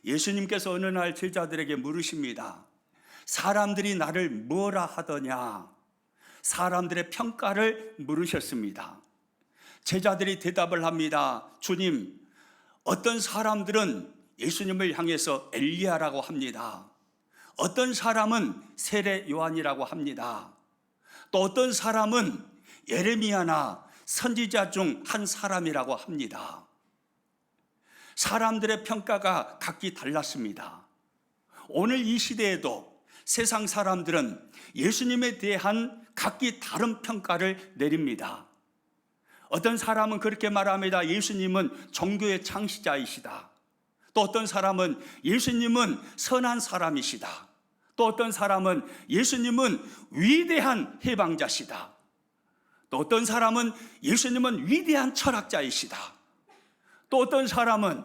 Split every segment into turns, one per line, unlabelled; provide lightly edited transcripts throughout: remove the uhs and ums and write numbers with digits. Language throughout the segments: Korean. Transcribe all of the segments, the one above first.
예수님께서 어느 날 제자들에게 물으십니다. 사람들이 나를 뭐라 하더냐? 사람들의 평가를 물으셨습니다. 제자들이 대답을 합니다. 주님, 어떤 사람들은 예수님을 향해서 엘리야라고 합니다. 어떤 사람은 세례 요한이라고 합니다. 또 어떤 사람은 예레미야나 선지자 중 한 사람이라고 합니다. 사람들의 평가가 각기 달랐습니다. 오늘 이 시대에도 세상 사람들은 예수님에 대한 각기 다른 평가를 내립니다. 어떤 사람은 그렇게 말합니다. 예수님은 종교의 창시자이시다. 또 어떤 사람은 예수님은 선한 사람이시다. 또 어떤 사람은 예수님은 위대한 해방자시다. 또 어떤 사람은 예수님은 위대한 철학자이시다. 또 어떤 사람은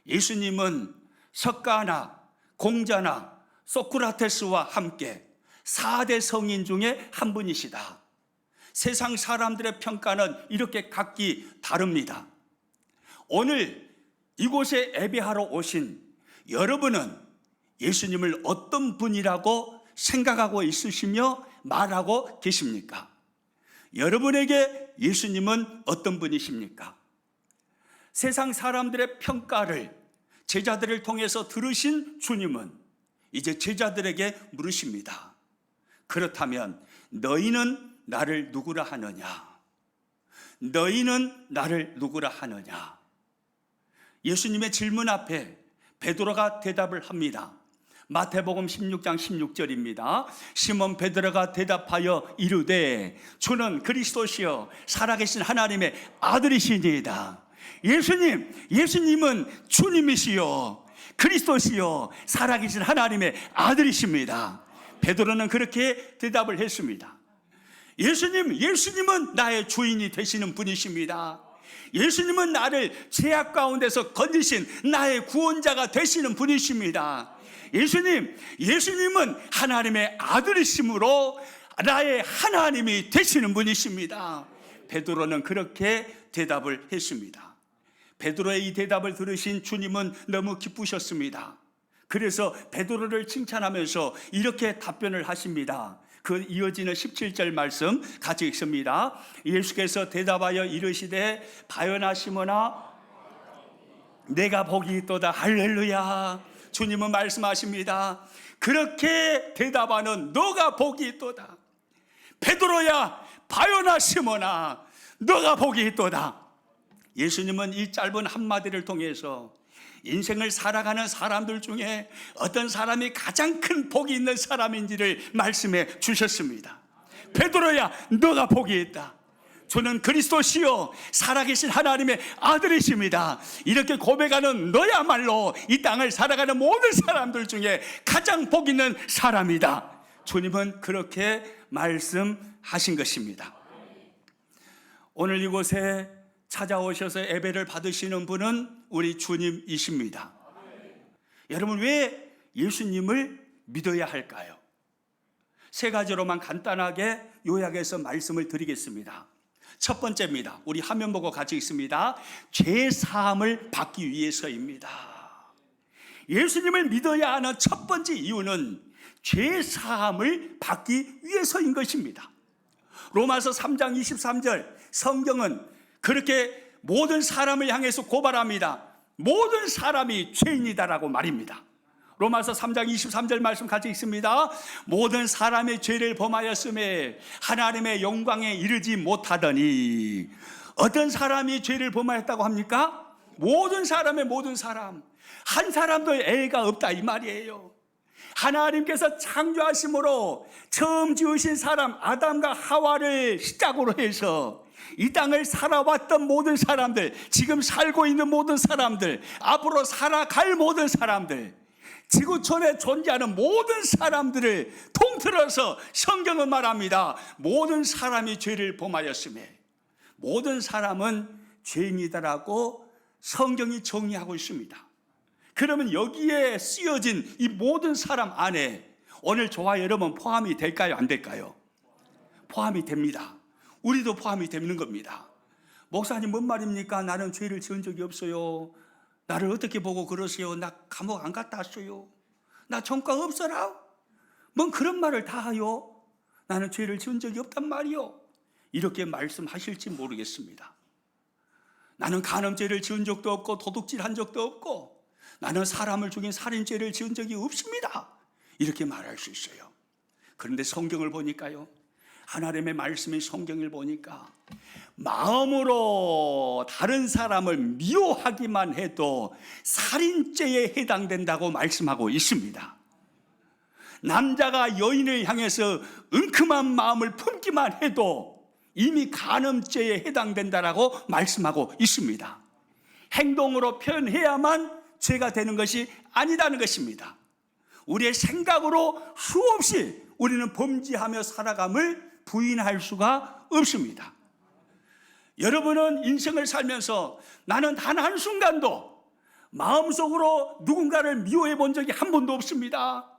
예수님은 석가나 공자나 소크라테스와 함께 4대 성인 중에 한 분이시다. 세상 사람들의 평가는 이렇게 각기 다릅니다. 오늘 이곳에 예배하러 오신 여러분은 예수님을 어떤 분이라고 생각하고 있으시며 말하고 계십니까? 여러분에게 예수님은 어떤 분이십니까? 세상 사람들의 평가를 제자들을 통해서 들으신 주님은 이제 제자들에게 물으십니다. 그렇다면 너희는 나를 누구라 하느냐? 너희는 나를 누구라 하느냐? 예수님의 질문 앞에 베드로가 대답을 합니다. 마태복음 16장 16절입니다. 시몬 베드로가 대답하여 이르되 주는 그리스도시요 살아계신 하나님의 아들이시니이다. 예수님은 주님이시요 그리스도시요 살아계신 하나님의 아들이십니다. 베드로는 그렇게 대답을 했습니다. 예수님은 나의 주인이 되시는 분이십니다. 예수님은 나를 죄악 가운데서 건지신 나의 구원자가 되시는 분이십니다. 예수님은 하나님의 아들이시므로 나의 하나님이 되시는 분이십니다. 베드로는 그렇게 대답을 했습니다. 베드로의 이 대답을 들으신 주님은 너무 기쁘셨습니다. 그래서 베드로를 칭찬하면서 이렇게 답변을 하십니다. 그 이어지는 17절 말씀 같이 읽습니다. 예수께서 대답하여 이르시되 바요나 시몬아 내가 복이 있도다. 할렐루야. 주님은 말씀하십니다. 그렇게 대답하는 너가 복이 있도다. 베드로야 바요나 시몬아 너가 복이 있도다. 예수님은 이 짧은 한마디를 통해서 인생을 살아가는 사람들 중에 어떤 사람이 가장 큰 복이 있는 사람인지를 말씀해 주셨습니다. 베드로야 너가 복이 있다. 주는 그리스도시요 살아계신 하나님의 아들이십니다. 이렇게 고백하는 너야말로 이 땅을 살아가는 모든 사람들 중에 가장 복 있는 사람이다. 주님은 그렇게 말씀하신 것입니다. 오늘 이곳에 찾아오셔서 예배를 받으시는 분은 우리 주님이십니다. 여러분 왜 예수님을 믿어야 할까요? 세 가지로만 간단하게 요약해서 말씀을 드리겠습니다. 첫 번째입니다. 우리 화면 보고 같이 읽습니다. 죄 사함을 받기 위해서입니다. 예수님을 믿어야 하는 첫 번째 이유는 죄 사함을 받기 위해서인 것입니다. 로마서 3장 23절 성경은 그렇게 모든 사람을 향해서 고발합니다. 모든 사람이 죄인이다라고 말입니다. 로마서 3장 23절 말씀 같이 읽습니다. 모든 사람의 죄를 범하였음에 하나님의 영광에 이르지 못하더니. 어떤 사람이 죄를 범하였다고 합니까? 모든 사람의 모든 사람. 한 사람도 애가 없다 이 말이에요. 하나님께서 창조하심으로 처음 지으신 사람 아담과 하와를 시작으로 해서 이 땅을 살아왔던 모든 사람들, 지금 살고 있는 모든 사람들, 앞으로 살아갈 모든 사람들, 지구촌에 존재하는 모든 사람들을 통틀어서 성경은 말합니다. 모든 사람이 죄를 범하였음에 모든 사람은 죄인이다라고 성경이 정의하고 있습니다. 그러면 여기에 쓰여진 이 모든 사람 안에 오늘 저와 여러분 포함이 될까요? 안 될까요? 포함이 됩니다. 우리도 포함이 되는 겁니다. 목사님 뭔 말입니까? 나는 죄를 지은 적이 없어요. 나를 어떻게 보고 그러세요? 나 감옥 안 갔다 왔어요. 나 전과 없어라. 뭔 그런 말을 다 하요? 나는 죄를 지은 적이 없단 말이요. 이렇게 말씀하실지 모르겠습니다. 나는 간음죄를 지은 적도 없고 도둑질한 적도 없고 나는 사람을 죽인 살인죄를 지은 적이 없습니다. 이렇게 말할 수 있어요. 그런데 성경을 보니까요, 하나님의 말씀인 성경을 보니까 마음으로 다른 사람을 미워하기만 해도 살인죄에 해당된다고 말씀하고 있습니다. 남자가 여인을 향해서 은큼한 마음을 품기만 해도 이미 간음죄에 해당된다라고 말씀하고 있습니다. 행동으로 표현해야만 죄가 되는 것이 아니다는 것입니다. 우리의 생각으로 수없이 우리는 범죄하며 살아감을 부인할 수가 없습니다. 여러분은 인생을 살면서 나는 단 한순간도 마음속으로 누군가를 미워해 본 적이 한 번도 없습니다.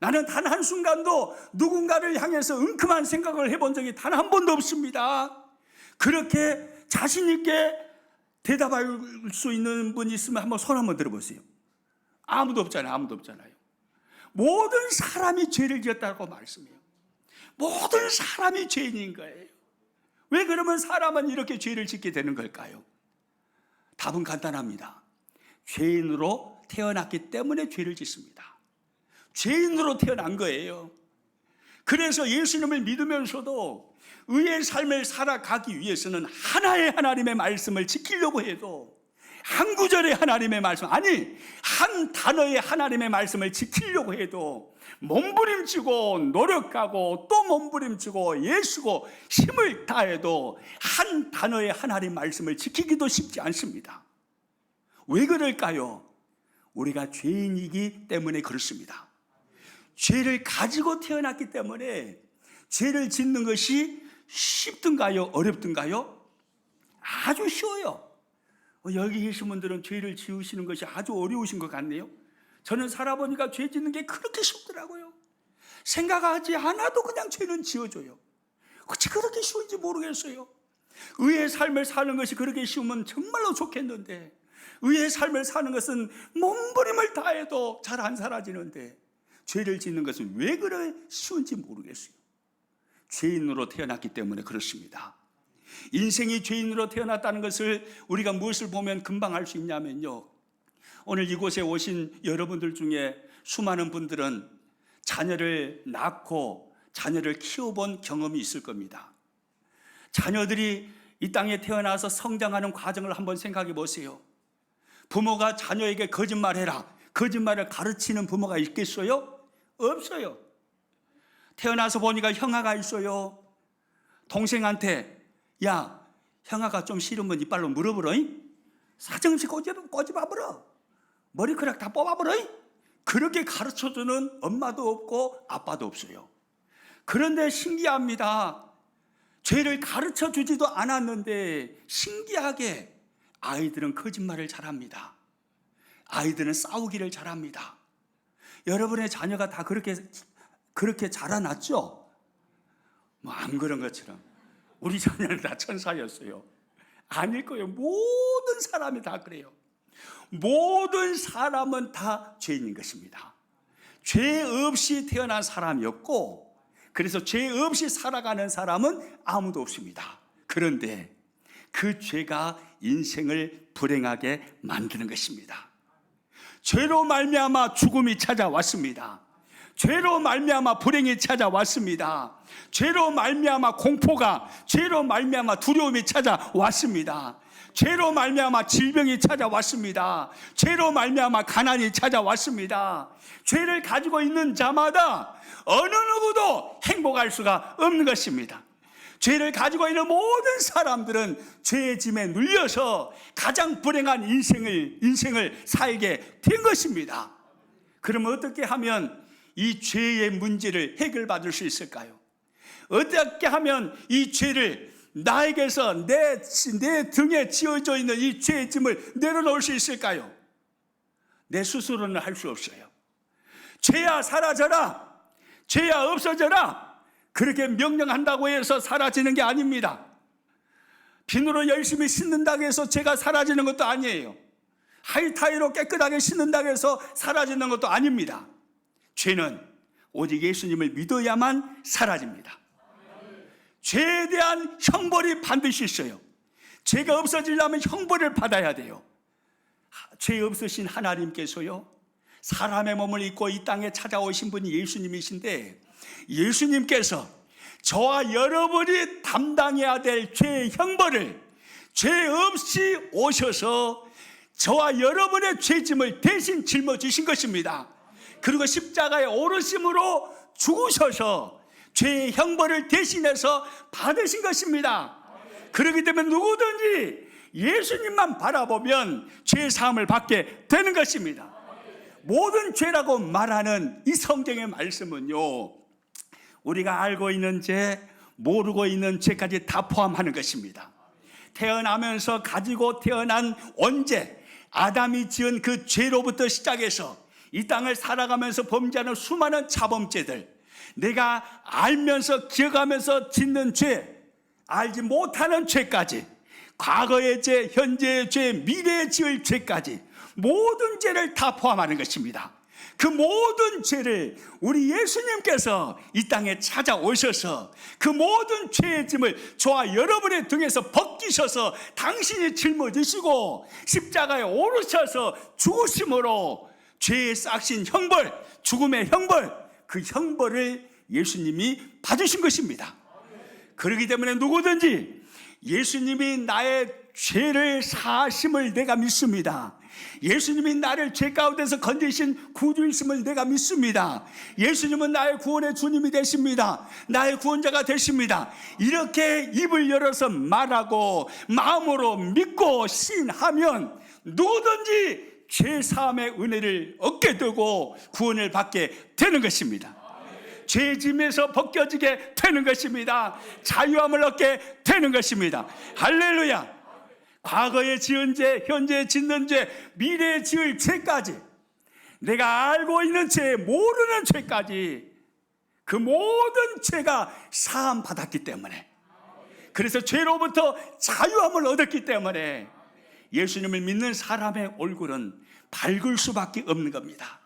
나는 단 한순간도 누군가를 향해서 은큼한 생각을 해본 적이 단 한 번도 없습니다. 그렇게 자신 있게 대답할 수 있는 분이 있으면 한번 손 한번 들어보세요. 아무도 없잖아요. 아무도 없잖아요. 모든 사람이 죄를 지었다고 말씀해요. 모든 사람이 죄인인 거예요. 왜 그러면 사람은 이렇게 죄를 짓게 되는 걸까요? 답은 간단합니다. 죄인으로 태어났기 때문에 죄를 짓습니다. 죄인으로 태어난 거예요. 그래서 예수님을 믿으면서도 의의 삶을 살아가기 위해서는 하나의 하나님의 말씀을 지키려고 해도 한 구절의 하나님의 말씀, 아니 한 단어의 하나님의 말씀을 지키려고 해도 몸부림치고 노력하고 또 몸부림치고 애쓰고 힘을 다해도 한 단어의 하나님 말씀을 지키기도 쉽지 않습니다. 왜 그럴까요? 우리가 죄인이기 때문에 그렇습니다. 죄를 가지고 태어났기 때문에 죄를 짓는 것이 쉽든가요? 어렵든가요? 아주 쉬워요. 여기 계신 분들은 죄를 지으시는 것이 아주 어려우신 것 같네요. 저는 살아보니까 죄 짓는 게 그렇게 쉽더라고요. 생각하지 않아도 그냥 죄는 지어줘요. 어찌 그렇게 쉬운지 모르겠어요. 의의 삶을 사는 것이 그렇게 쉬우면 정말로 좋겠는데 의의 삶을 사는 것은 몸부림을 다해도 잘 안 사라지는데 죄를 짓는 것은 왜 그래 쉬운지 모르겠어요. 죄인으로 태어났기 때문에 그렇습니다. 인생이 죄인으로 태어났다는 것을 우리가 무엇을 보면 금방 알 수 있냐면요, 오늘 이곳에 오신 여러분들 중에 수많은 분들은 자녀를 낳고 자녀를 키워본 경험이 있을 겁니다. 자녀들이 이 땅에 태어나서 성장하는 과정을 한번 생각해 보세요. 부모가 자녀에게 거짓말해라, 거짓말을 가르치는 부모가 있겠어요? 없어요. 태어나서 보니까 형아가 있어요. 동생한테 야, 형아가 좀 싫으면 이빨로 물어보러, 사정없이 꼬집어버려, 머리카락 다 뽑아버려. 그렇게 가르쳐주는 엄마도 없고 아빠도 없어요. 그런데 신기합니다. 죄를 가르쳐주지도 않았는데 신기하게 아이들은 거짓말을 잘합니다. 아이들은 싸우기를 잘합니다. 여러분의 자녀가 다 그렇게 자라났죠? 뭐 안 그런 것처럼 우리 자녀는 다 천사였어요. 아닐 거예요. 모든 사람이 다 그래요. 모든 사람은 다 죄인인 것입니다. 죄 없이 태어난 사람이었고, 그래서 죄 없이 살아가는 사람은 아무도 없습니다. 그런데 그 죄가 인생을 불행하게 만드는 것입니다. 죄로 말미암아 죽음이 찾아왔습니다. 죄로 말미암아 불행이 찾아왔습니다. 죄로 말미암아 공포가, 죄로 말미암아 두려움이 찾아왔습니다. 죄로 말미암아 질병이 찾아왔습니다. 죄로 말미암아 가난이 찾아왔습니다. 죄를 가지고 있는 자마다 어느 누구도 행복할 수가 없는 것입니다. 죄를 가지고 있는 모든 사람들은 죄의 짐에 눌려서 가장 불행한 인생을 살게 된 것입니다. 그러면 어떻게 하면 이 죄의 문제를 해결받을 수 있을까요? 어떻게 하면 이 죄를 나에게서 내 등에 지어져 있는 이 죄의 짐을 내려놓을 수 있을까요? 내 스스로는 할 수 없어요. 죄야 사라져라, 죄야 없어져라, 그렇게 명령한다고 해서 사라지는 게 아닙니다. 비누로 열심히 씻는다고 해서 죄가 사라지는 것도 아니에요. 하이타이로 깨끗하게 씻는다고 해서 사라지는 것도 아닙니다. 죄는 오직 예수님을 믿어야만 사라집니다. 죄에 대한 형벌이 반드시 있어요. 죄가 없어지려면 형벌을 받아야 돼요. 죄 없으신 하나님께서요, 사람의 몸을 입고 이 땅에 찾아오신 분이 예수님이신데, 예수님께서 저와 여러분이 담당해야 될 죄의 형벌을 죄 없이 오셔서 저와 여러분의 죄짐을 대신 짊어지신 것입니다. 그리고 십자가에 오르심으로 죽으셔서 죄의 형벌을 대신해서 받으신 것입니다. 그렇기 때문에 누구든지 예수님만 바라보면 죄 사함을 받게 되는 것입니다. 모든 죄라고 말하는 이 성경의 말씀은요, 우리가 알고 있는 죄, 모르고 있는 죄까지 다 포함하는 것입니다. 태어나면서 가지고 태어난 원죄, 아담이 지은 그 죄로부터 시작해서 이 땅을 살아가면서 범죄하는 수많은 자범죄들, 내가 알면서 기억하면서 짓는 죄, 알지 못하는 죄까지, 과거의 죄, 현재의 죄, 미래에 지을 죄까지 모든 죄를 다 포함하는 것입니다. 그 모든 죄를 우리 예수님께서 이 땅에 찾아오셔서 그 모든 죄의 짐을 저와 여러분의 등에서 벗기셔서 당신이 짊어지시고 십자가에 오르셔서 죽으심으로 죄의 싹신 형벌, 죽음의 형벌, 그 형벌을 예수님이 받으신 것입니다. 그렇기 때문에 누구든지 예수님이 나의 죄를 사하심을 내가 믿습니다. 예수님이 나를 죄 가운데서 건지신 구주이심을 내가 믿습니다. 예수님은 나의 구원의 주님이 되십니다. 나의 구원자가 되십니다. 이렇게 입을 열어서 말하고 마음으로 믿고 신하면 누구든지 죄 사함의 은혜를 얻게 되고 구원을 받게 되는 것입니다. 죄짐에서 벗겨지게 되는 것입니다. 자유함을 얻게 되는 것입니다. 할렐루야. 과거에 지은 죄, 현재에 짓는 죄, 미래에 지을 죄까지, 내가 알고 있는 죄, 모르는 죄까지 그 모든 죄가 사함 받았기 때문에, 그래서 죄로부터 자유함을 얻었기 때문에 예수님을 믿는 사람의 얼굴은 밝을 수밖에 없는 겁니다.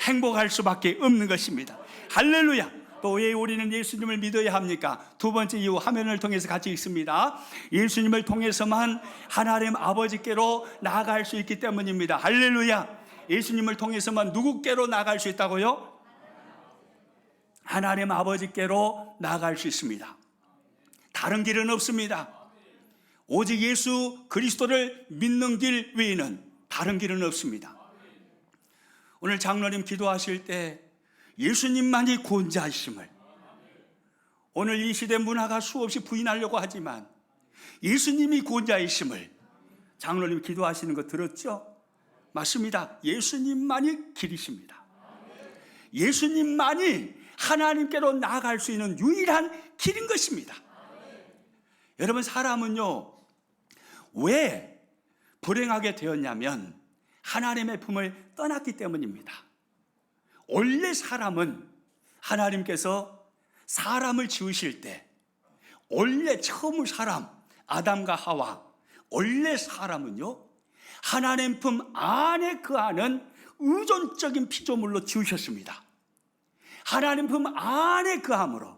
행복할 수밖에 없는 것입니다. 할렐루야. 또 왜 우리는 예수님을 믿어야 합니까? 두 번째 이유, 화면을 통해서 같이 읽습니다. 예수님을 통해서만 하나님 아버지께로 나아갈 수 있기 때문입니다. 할렐루야. 예수님을 통해서만 누구께로 나아갈 수 있다고요? 하나님 아버지께로 나아갈 수 있습니다. 다른 길은 없습니다. 오직 예수 그리스도를 믿는 길 외에는 다른 길은 없습니다. 오늘 장로님 기도하실 때 예수님만이 구원자이심을, 오늘 이 시대 문화가 수없이 부인하려고 하지만 예수님이 구원자이심을 장로님 기도하시는 거 들었죠? 맞습니다. 예수님만이 길이십니다. 예수님만이 하나님께로 나아갈 수 있는 유일한 길인 것입니다. 여러분, 사람은요, 왜 불행하게 되었냐면 하나님의 품을 떠났기 때문입니다. 원래 사람은 하나님께서 사람을 지으실 때, 원래 처음 사람 아담과 하와, 원래 사람은요, 하나님 품 안에 거하는 의존적인 피조물로 지으셨습니다. 하나님 품 안에 거함으로,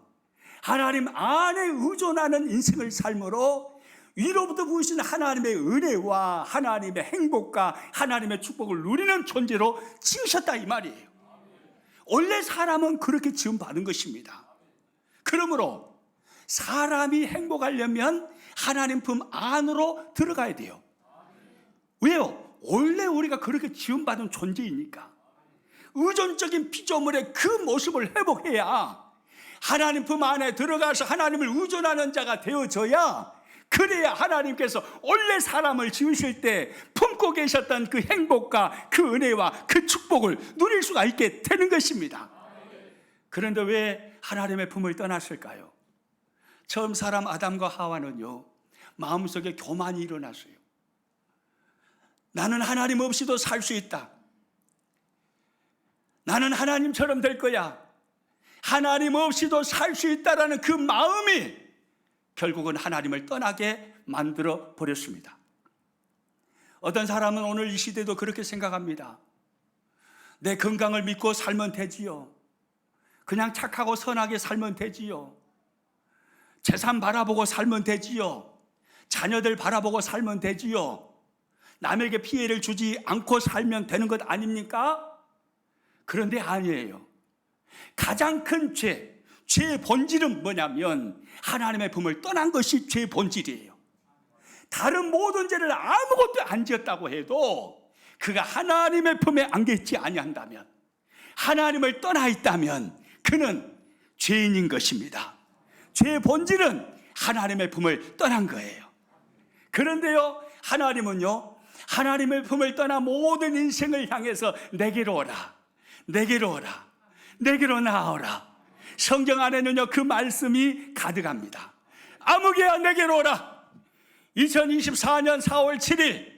하나님 안에 의존하는 인생을 삶으로 위로부터 부으신 하나님의 은혜와 하나님의 행복과 하나님의 축복을 누리는 존재로 지으셨다 이 말이에요. 원래 사람은 그렇게 지음받은 것입니다. 그러므로 사람이 행복하려면 하나님 품 안으로 들어가야 돼요. 왜요? 원래 우리가 그렇게 지음받은 존재이니까. 의존적인 피조물의 그 모습을 회복해야 하나님 품 안에 들어가서 하나님을 의존하는 자가 되어져야, 그래야 하나님께서 원래 사람을 지으실 때 품고 계셨던 그 행복과 그 은혜와 그 축복을 누릴 수가 있게 되는 것입니다. 그런데 왜 하나님의 품을 떠났을까요? 처음 사람 아담과 하와는요, 마음속에 교만이 일어났어요. 나는 하나님 없이도 살 수 있다. 나는 하나님처럼 될 거야. 하나님 없이도 살 수 있다라는 그 마음이 결국은 하나님을 떠나게 만들어 버렸습니다. 어떤 사람은 오늘 이 시대도 그렇게 생각합니다. 내 건강을 믿고 살면 되지요. 그냥 착하고 선하게 살면 되지요. 재산 바라보고 살면 되지요. 자녀들 바라보고 살면 되지요. 남에게 피해를 주지 않고 살면 되는 것 아닙니까? 그런데 아니에요. 가장 큰 죄의 본질은 뭐냐면 하나님의 품을 떠난 것이 죄의 본질이에요. 다른 모든 죄를 아무것도 안 지었다고 해도 그가 하나님의 품에 안겨있지 아니한다면, 하나님을 떠나 있다면 그는 죄인인 것입니다. 죄의 본질은 하나님의 품을 떠난 거예요. 그런데요, 하나님은요, 하나님의 품을 떠나 모든 인생을 향해서 내게로 오라, 내게로 오라, 내게로 나아오라. 성경 안에는요, 그 말씀이 가득합니다. 아무개야 내게로 오라. 2024년 4월 7일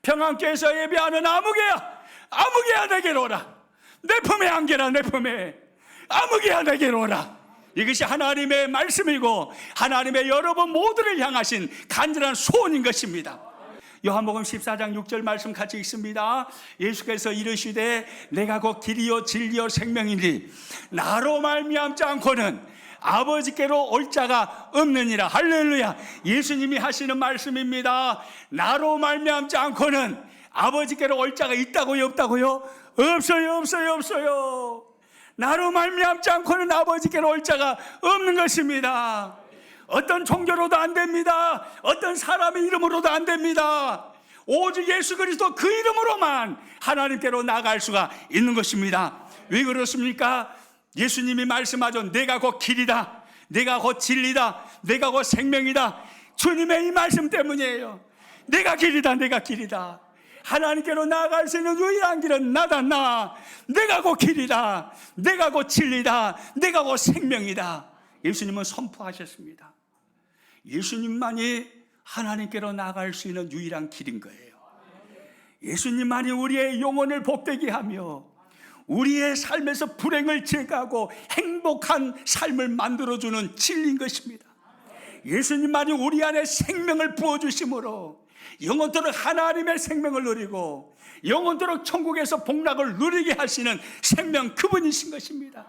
평안교회에서 예배하는 아무개야 내게로 오라. 내 품에 안겨라, 내 품에. 아무개야 내게로 오라. 이것이 하나님의 말씀이고 하나님의 여러분 모두를 향하신 간절한 소원인 것입니다. 요한복음 14장 6절 말씀 같이 읽습니다. 예수께서 이르시되 내가 곧 길이요 진리요 생명이니 나로 말미암지 않고는 아버지께로 올 자가 없느니라. 할렐루야. 예수님이 하시는 말씀입니다. 나로 말미암지 않고는 아버지께로 올 자가 있다고요, 없다고요? 없어요. 나로 말미암지 않고는 아버지께로 올 자가 없는 것입니다. 어떤 종교로도 안 됩니다. 어떤 사람의 이름으로도 안 됩니다. 오직 예수 그리스도 그 이름으로만 하나님께로 나아갈 수가 있는 것입니다. 왜 그렇습니까? 예수님이 말씀하죠. 내가 곧 길이다, 내가 곧 진리다, 내가 곧 생명이다. 주님의 이 말씀 때문이에요. 내가 길이다, 내가 길이다. 하나님께로 나아갈 수 있는 유일한 길은 나다, 나. 내가 곧 길이다, 내가 곧 진리다, 내가 곧 생명이다. 예수님은 선포하셨습니다. 예수님만이 하나님께로 나아갈 수 있는 유일한 길인 거예요. 예수님만이 우리의 영혼을 복되게 하며 우리의 삶에서 불행을 제거하고 행복한 삶을 만들어주는 진리인 것입니다. 예수님만이 우리 안에 생명을 부어주심으로 영원토록 하나님의 생명을 누리고 영원토록 천국에서 복락을 누리게 하시는 생명, 그분이신 것입니다.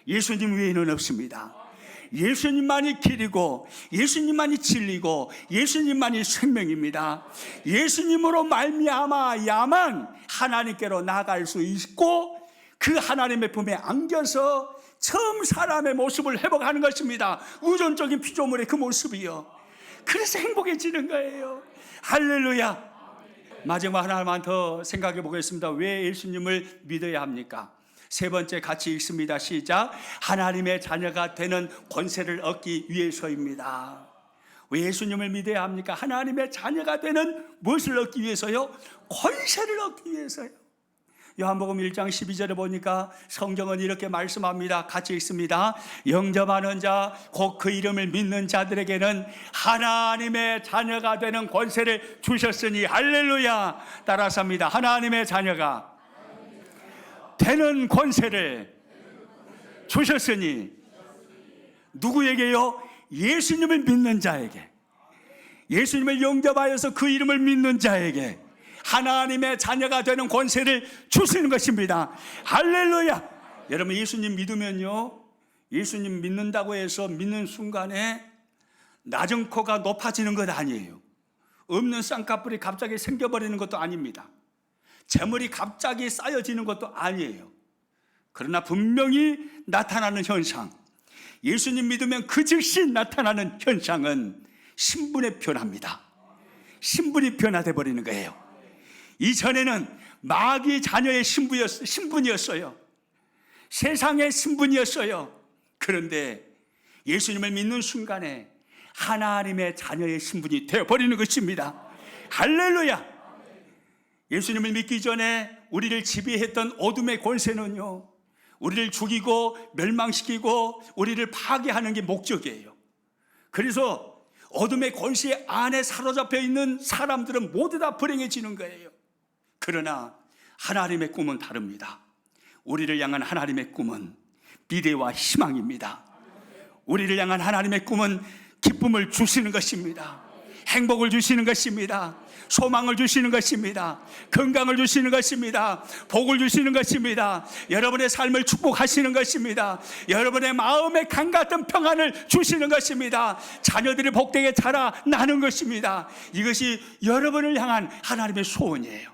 예수님 외에는 없습니다. 예수님만이 길이고 예수님만이 진리고 예수님만이 생명입니다. 예수님으로 말미암아야만 하나님께로 나아갈 수 있고 그 하나님의 품에 안겨서 처음 사람의 모습을 회복하는 것입니다. 우선적인 피조물의 그 모습이요. 그래서 행복해지는 거예요. 할렐루야. 마지막 하나만 더 생각해 보겠습니다. 왜 예수님을 믿어야 합니까? 세 번째 같이 읽습니다. 시작. 하나님의 자녀가 되는 권세를 얻기 위해서입니다. 왜 예수님을 믿어야 합니까? 하나님의 자녀가 되는 무엇을 얻기 위해서요? 권세를 얻기 위해서요. 요한복음 1장 12절에 보니까 성경은 이렇게 말씀합니다. 같이 읽습니다. 영접하는 자, 곧 그 이름을 믿는 자들에게는 하나님의 자녀가 되는 권세를 주셨으니. 할렐루야. 따라서 합니다. 하나님의 자녀가 되는 권세를 주셨으니. 누구에게요? 예수님을 믿는 자에게, 예수님을 영접하여서 그 이름을 믿는 자에게 하나님의 자녀가 되는 권세를 주시는 것입니다. 할렐루야. 여러분, 예수님 믿으면요, 예수님 믿는다고 해서 믿는 순간에 낮은 코가 높아지는 것 아니에요. 없는 쌍꺼풀이 갑자기 생겨버리는 것도 아닙니다. 재물이 갑자기 쌓여지는 것도 아니에요. 그러나 분명히 나타나는 현상, 예수님 믿으면 그 즉시 나타나는 현상은 신분의 변화입니다. 신분이 변화돼 버리는 거예요. 이전에는 마귀 자녀의 신분이었어요. 세상의 신분이었어요. 그런데 예수님을 믿는 순간에 하나님의 자녀의 신분이 되어버리는 것입니다. 할렐루야. 예수님을 믿기 전에 우리를 지배했던 어둠의 권세는요, 우리를 죽이고 멸망시키고 우리를 파괴하는 게 목적이에요. 그래서 어둠의 권세 안에 사로잡혀 있는 사람들은 모두 다 불행해지는 거예요. 그러나 하나님의 꿈은 다릅니다. 우리를 향한 하나님의 꿈은 미래와 희망입니다. 우리를 향한 하나님의 꿈은 기쁨을 주시는 것입니다. 행복을 주시는 것입니다. 소망을 주시는 것입니다. 건강을 주시는 것입니다. 복을 주시는 것입니다. 여러분의 삶을 축복하시는 것입니다. 여러분의 마음에 강 같은 평안을 주시는 것입니다. 자녀들이 복되게 자라나는 것입니다. 이것이 여러분을 향한 하나님의 소원이에요.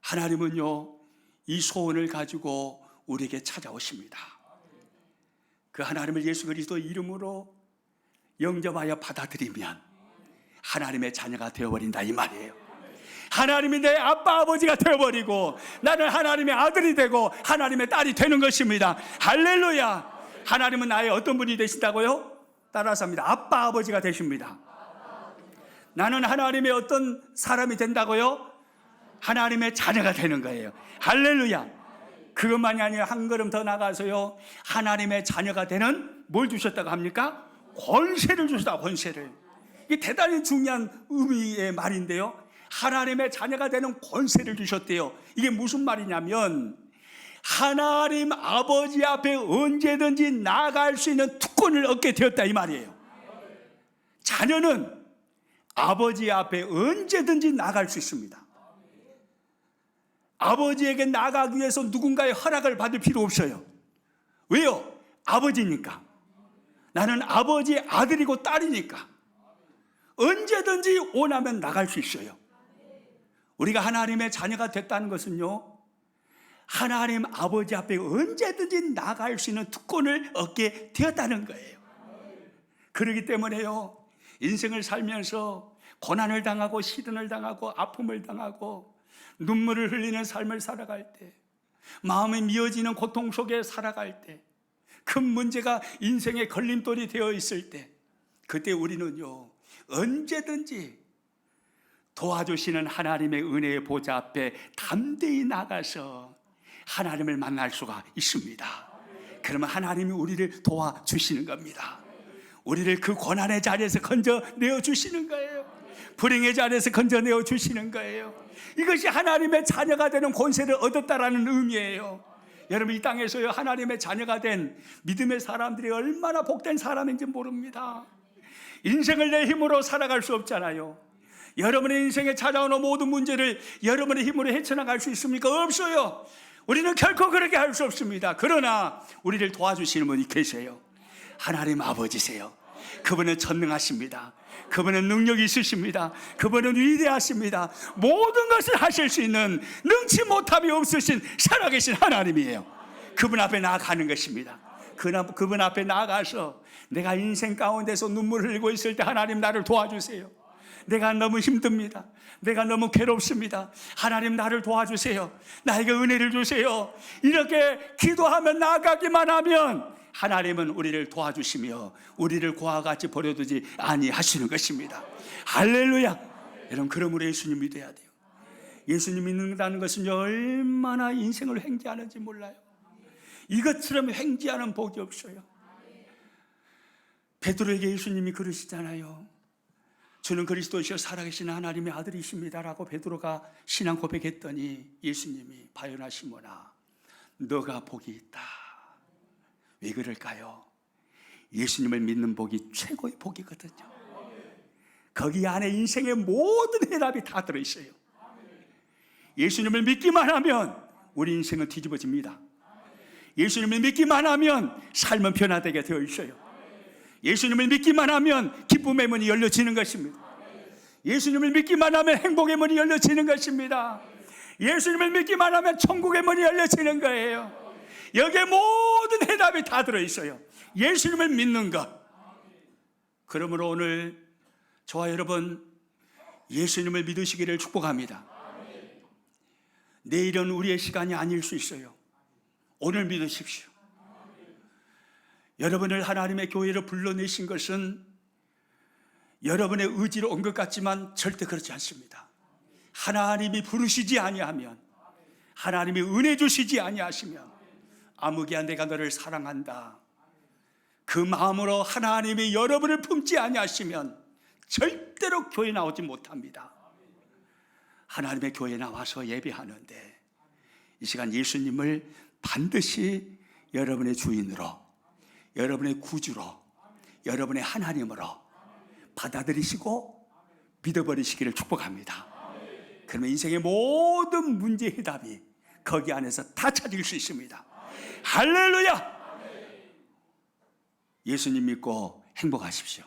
하나님은요, 이 소원을 가지고 우리에게 찾아오십니다. 그 하나님을 예수 그리스도 이름으로 영접하여 받아들이면 하나님의 자녀가 되어버린다, 이 말이에요. 하나님이 내 아빠 아버지가 되어버리고 나는 하나님의 아들이 되고 하나님의 딸이 되는 것입니다. 할렐루야. 하나님은 나의 어떤 분이 되신다고요? 따라서 합니다. 아빠 아버지가 되십니다. 나는 하나님의 어떤 사람이 된다고요? 하나님의 자녀가 되는 거예요. 할렐루야. 그것만이 아니라 한 걸음 더 나가서요, 하나님의 자녀가 되는 뭘 주셨다고 합니까? 권세를 주셨다. 권세를. 이게 대단히 중요한 의미의 말인데요, 하나님의 자녀가 되는 권세를 주셨대요. 이게 무슨 말이냐면 하나님 아버지 앞에 언제든지 나아갈 수 있는 특권을 얻게 되었다, 이 말이에요. 자녀는 아버지 앞에 언제든지 나아갈 수 있습니다. 아버지에게 나아가기 위해서 누군가의 허락을 받을 필요 없어요. 왜요? 아버지니까. 나는 아버지의 아들이고 딸이니까 언제든지 원하면 나갈 수 있어요. 우리가 하나님의 자녀가 됐다는 것은요, 하나님 아버지 앞에 언제든지 나갈 수 있는 특권을 얻게 되었다는 거예요. 그렇기 때문에요, 인생을 살면서 고난을 당하고 시련을 당하고 아픔을 당하고 눈물을 흘리는 삶을 살아갈 때, 마음이 미어지는 고통 속에 살아갈 때, 큰 문제가 인생의 걸림돌이 되어 있을 때, 그때 우리는요, 언제든지 도와주시는 하나님의 은혜의 보좌 앞에 담대히 나가서 하나님을 만날 수가 있습니다. 그러면 하나님이 우리를 도와주시는 겁니다. 우리를 그 고난의 자리에서 건져내어 주시는 거예요. 불행의 자리에서 건져내어 주시는 거예요. 이것이 하나님의 자녀가 되는 권세를 얻었다라는 의미예요. 여러분, 이 땅에서요, 하나님의 자녀가 된 믿음의 사람들이 얼마나 복된 사람인지 모릅니다. 인생을 내 힘으로 살아갈 수 없잖아요. 여러분의 인생에 찾아오는 모든 문제를 여러분의 힘으로 헤쳐나갈 수 있습니까? 없어요. 우리는 결코 그렇게 할 수 없습니다. 그러나 우리를 도와주시는 분이 계세요. 하나님 아버지세요. 그분은 전능하십니다. 그분은 능력이 있으십니다. 그분은 위대하십니다. 모든 것을 하실 수 있는 능치 못함이 없으신 살아계신 하나님이에요. 그분 앞에 나아가는 것입니다. 그분 앞에 나아가서 내가 인생 가운데서 눈물을 흘리고 있을 때, 하나님 나를 도와주세요. 내가 너무 힘듭니다. 내가 너무 괴롭습니다. 하나님 나를 도와주세요. 나에게 은혜를 주세요. 이렇게 기도하며 나아가기만 하면 하나님은 우리를 도와주시며 우리를 고와 같이 버려두지 아니하시는 것입니다. 할렐루야. 여러분, 그러므로 예수님 믿어야 돼요. 예수님 믿는다는 것은 얼마나 인생을 횡재하는지 몰라요. 이것처럼 횡재하는 복이 없어요. 베드로에게 예수님이 그러시잖아요. 주는 그리스도시여 살아계신 하나님의 아들이십니다라고 베드로가 신앙 고백했더니 예수님이 바요나 시몬아, 너가 복이 있다. 왜 그럴까요? 예수님을 믿는 복이 최고의 복이거든요. 거기 안에 인생의 모든 해답이 다 들어있어요. 예수님을 믿기만 하면 우리 인생은 뒤집어집니다. 예수님을 믿기만 하면 삶은 변화되게 되어 있어요. 예수님을 믿기만 하면 기쁨의 문이 열려지는 것입니다. 예수님을 믿기만 하면 행복의 문이 열려지는 것입니다. 예수님을 믿기만 하면 천국의 문이 열려지는 거예요. 여기에 모든 해답이 다 들어있어요. 예수님을 믿는 것. 그러므로 오늘 저와 여러분, 예수님을 믿으시기를 축복합니다. 내일은 우리의 시간이 아닐 수 있어요. 오늘 믿으십시오. 여러분을 하나님의 교회로 불러내신 것은 여러분의 의지로 온 것 같지만 절대 그렇지 않습니다. 하나님이 부르시지 아니하면, 하나님이 은혜 주시지 아니하시면, 아무개야 내가 너를 사랑한다, 그 마음으로 하나님이 여러분을 품지 아니하시면 절대로 교회 나오지 못합니다. 하나님의 교회에 나와서 예배하는데 이 시간 예수님을 반드시 여러분의 주인으로, 여러분의 구주로, 여러분의 하나님으로 받아들이시고 믿어버리시기를 축복합니다. 그러면 인생의 모든 문제 해답이 거기 안에서 다 찾을 수 있습니다. 할렐루야! 예수님 믿고 행복하십시오.